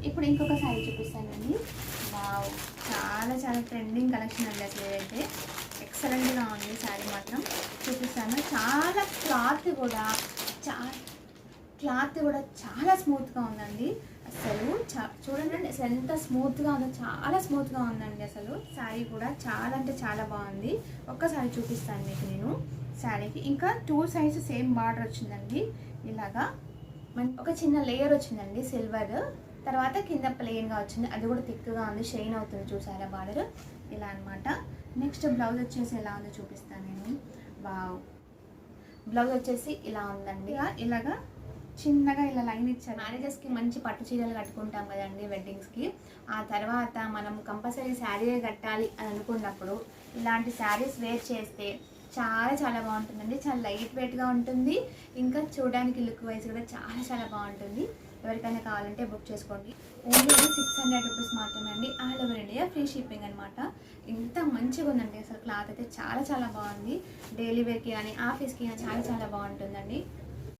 ఇప్పుడు ఇంకొక శారీ చూపిస్తానండి. వావ్, చాలా చాలా ట్రెండింగ్ కలెక్షన్ అండి. అసలు ఏదైతే ఎక్సలెంట్గా ఉంది శారీ మాత్రం. చూపిస్తాను. చాలా క్లాత్ కూడా చాలా స్మూత్గా ఉందండి. అసలు చూడండి అసలు ఎంత స్మూత్గా ఉందో, చాలా స్మూత్గా ఉందండి. అసలు శారీ కూడా చాలా అంటే చాలా బాగుంది. ఒక్కసారి చూపిస్తాను మీకు నేను శారీకి. ఇంకా 2 సైడ్స్ సేమ్ బార్డర్ వచ్చిందండి. ఇలాగా ఒక చిన్న లేయర్ వచ్చిందండి సిల్వర్. తర్వాత కింద ప్లెయిన్గా వచ్చింది, అది కూడా థిక్గా ఉంది, షైన్ అవుతుంది. చూసారా బార్డర్ ఇలా అనమాట. నెక్స్ట్ బ్లౌజ్ వచ్చేసి ఎలా ఉందో చూపిస్తాను నేను. వావ్, బ్లౌజ్ వచ్చేసి ఇలా ఉందండి. ఇలాగా చిన్నగా ఇలా లైన్ ఇచ్చారు. మ్యారేజెస్కి మంచి పట్టు చీరలు కట్టుకుంటాం కదండి వెడ్డింగ్స్కి. ఆ తర్వాత మనం కంపల్సరీ శారీ కట్టాలి అని అనుకున్నప్పుడు ఇలాంటి శారీస్ వేర్ చేస్తే చాలా చాలా బాగుంటుందండి. చాలా లైట్ వెయిట్గా ఉంటుంది. ఇంకా చూడడానికి లుక్ వైజ్ కూడా చాలా చాలా బాగుంటుంది. ఎవరికైనా కావాలంటే బుక్ చేసుకోండి. ఓన్లీ 600 రూపీస్ మాత్రమే అండి. All over India free shipping అనమాట. ఇంత మంచిగా ఉందండి. అసలు క్లాత్ అయితే చాలా చాలా బాగుంది. డైలీ వేర్కి కానీ ఆఫీస్కి కానీ చాలా చాలా బాగుంటుందండి.